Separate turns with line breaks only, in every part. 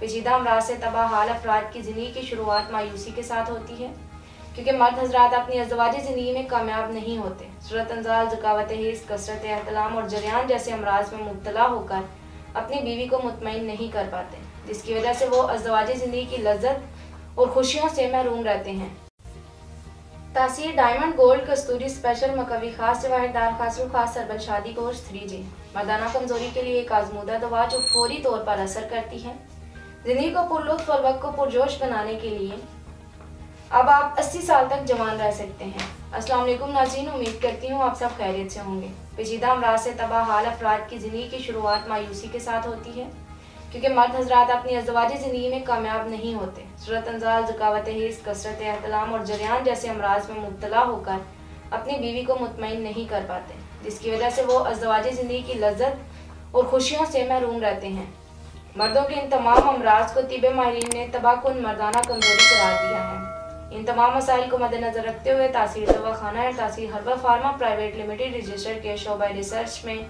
पेचीदा अमराज से तबाह हाल अफराद की ज़िंदगी की शुरुआत मायूसी के साथ होती है, क्योंकि मर्द हजरात अपनी अज़वाजी ज़िंदगी में कामयाब नहीं होते। सूरत अंजाल, ज़कावत हिस्स, कसरत एहतलाम और जरियान जैसे अमराज में मुब्तला होकर अपनी बीवी को मुतमईन नहीं कर पाते, जिसकी वजह से वो अज़वाजी ज़िंदगी की लज्जत और खुशियों से महरूम रहते हैं। तासीर डायमंड गोल्ड कस्तूरी स्पेशल मकवी खास जवाहिरदार खासरू खास सरबल शादी कोर्स 3G मर्दाना कमजोरी के लिए एक आजमूदा दवा जो फौरी तौर पर असर करती है। जिंदगी को पुरलुत्फ और वक्त को पुरजोश बनाने के लिए अब आप 80 साल तक जवान रह सकते हैं। अस्सलाम वालेकुम नाज़रीन, उम्मीद करती हूँ आप सब खैरियत से होंगे। पेचीदा अमराज से तबाह हाल अफराद की ज़िंदगी की शुरुआत मायूसी के साथ होती है, क्योंकि मर्द हजरात अपनी अज़वाजी ज़िंदगी में कामयाब नहीं होते। सूरत अंजाल, ज़कावत हिस्स, कसरत एहतलाम और जरियान जैसे अमराज में मुब्तला होकर अपनी बीवी को मुतमईन नहीं कर पाते, जिसकी वजह से वो अज़वाजी ज़िंदगी की लज्जत और खुशियों से महरूम रहते हैं। मर्दों के इन तमाम अमराज को तिब माहिरीन ने तबाहकुन मर्दाना कमजोरी करार दिया है। इन तमाम मसाइल को मद्देनजर रखते हुए तासीर दवाखाना और तासीर herbal pharma private limited registered के शोबा रिसर्च में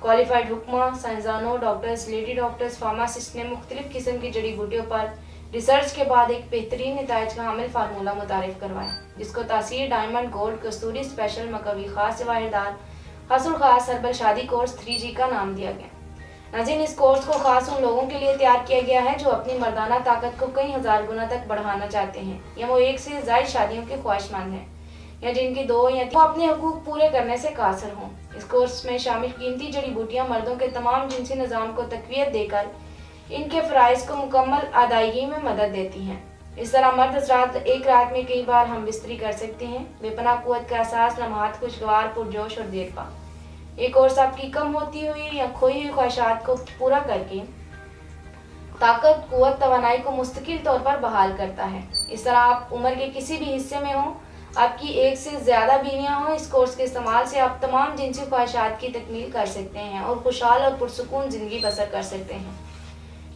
क्वालिफाइड हुक्मा, साइंसदानों, डॉक्टर्स, लेडी डॉक्टर्स, फार्मासिस्ट ने मुख्तलिफ किस्म की जड़ी बूटियों पर रिसर्च के बाद एक बेहतरीन नताइज का हामिल फार्मूला मुतारिफ करवाया, जिसको तासीर डायमंड गोल्ड कस्तूरी स्पेशल मकवी खास जवाहिरदार खासुल खास हर्बल शादी कोर्स 3G का नाम दिया गया। नाज़रीन, इस कोर्स को खास उन लोगों के लिए तैयार किया गया है जो अपनी मर्दाना ताकत को कई हजार गुना तक बढ़ाना चाहते हैं, या वो एक से ज़ायद शादियों के ख्वाहिशमंद हैं, या जिनकी 2 या 3 अपने हकूक पूरे करने से कासिर हों। इस कोर्स में शामिल कीमती जड़ी बूटियाँ मर्दों के तमाम जिनसी निज़ाम को तक़वियत देकर इनके फ़राइज़ को मुकम्मल अदायगी में मदद देती हैं। इस तरह मर्द हज़रात एक रात में कई बार हम बिस्तरी कर सकते हैं। बेपनाह क़ुव्वत का एहसास, लम्हात खुशगवार, पुरजोश और देरपा। ये कोर्स आपकी कम होती हुई या खोई हुई ख्वाहिशात को पूरा करके ताकत, क़ुव्वत, तवानाई को मुस्तकिल तौर पर बहाल करता है। इस तरह आप उम्र के किसी भी हिस्से में हों, आपकी एक से ज़्यादा बीवियां हों, इस कोर्स के इस्तेमाल से आप तमाम जिनसी ख्वाहिशात की तकमील कर सकते हैं और खुशहाल और पुरसुकून ज़िंदगी बसर कर सकते हैं।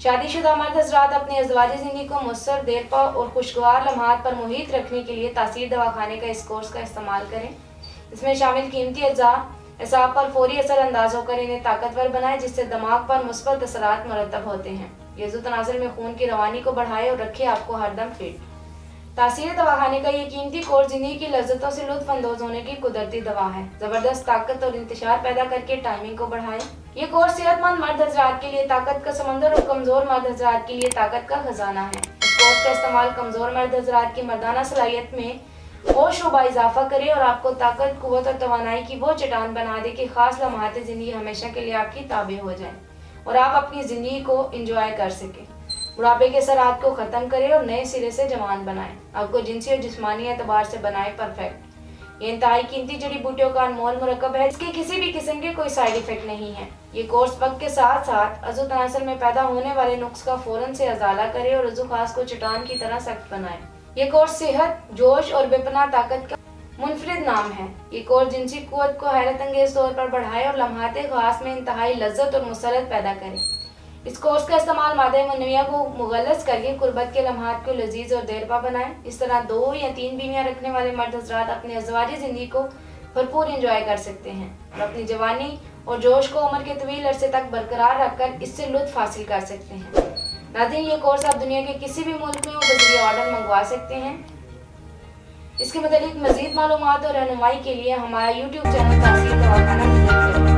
शादीशुदा मर्द हज़रात अपनी अज़वाजी ज़िंदगी को मुस्तर, देरपा और खुशगवार लम्हात पर मुहित रखने के लिए तासीर दवाखाने का इस कोर्स का इस्तेमाल करें। इसमें शामिल कीमती अज्जा एसाब पर फौरी असर अंदाज होकर इन्हें ताकतवर बनाए, जिससे दिमाग पर मुस्बत असरात मुरतब होते हैं। ये तनाज़ुर में खून की रवानी को बढ़ाए और रखे आपको हरदम फिट। तासीर दवाखाने का ये कीमती कोर्स जिंदगी की लज्जतों से लुत्फ अंदोज होने की कुदरती दवा है। जबरदस्त ताकत और इंतशार पैदा करके टाइमिंग को बढ़ाए। ये कोर्स सेहतमंद मर्द हजरात के लिए ताकत का समंदर और कमजोर मर्द हजरात के लिए ताकत का खजाना है। इस कोर्स का इस्तेमाल कमजोर मर्द हजरात की मर्दाना सलाहियत में होश व इजाफा करे और आपको ताकत, कुव्वत और तवानाई की वो चट्टान बना दे कि खास लम्हात जिंदगी हमेशा के लिए आपकी ताबे हो जाए और आप अपनी जिंदगी को इंजॉय कर सके। बुढ़ापे के असरात को खत्म करे और नए सिरे से जवान बनाए, आपको जिनसी और जिस्मानी एतबार से बनाए परफेक्ट। ये इंतहाई कीमती जड़ी बूटियों का अनमोल मुरक्कब है, इसके किसी भी किस्म के कोई साइड इफेक्ट नहीं है। ये कोर्स वक्त के साथ साथ अज़ु तनासुर में पैदा होने वाले नुक्स का फौरन से अजाला करे और अज़ु खास को चट्टान की तरह सख्त बनाए। ये कोर्स सेहत, जोश और बेपनाह ताकत का मुनफरिद नाम है। ये कोर्स जिनसी कुव्वत को हैरत अंगेज तौर पर बढ़ाए और लम्हाते खास में इंतहाई लज्जत और मुसरत पैदा करे। इस कोर्स का इस्तेमाल मादे मुनविया को मुगल्लस करके कुर्बत के लम्हात को लजीज और देरपा बनाए। इस तरह 2 या 3 बीवियां रखने वाले मर्द हजरात अपनी अज़वाजी ज़िंदगी को भरपूर इंजॉय कर सकते हैं और अपनी जवानी और जोश को उम्र के तवील अरसे तक बरकरार रखकर इससे लुत्फ हासिल कर सकते हैं। नाज़रीन, ये कोर्स आप दुनिया के किसी भी मुल्क में बज़रिए ऑर्डर मंगवा सकते हैं। इसके मुतालिक मज़ीद मालूमात और रहनुमाई के लिए हमारा YouTube चैनल तासीर दवाखाना विजिट करें।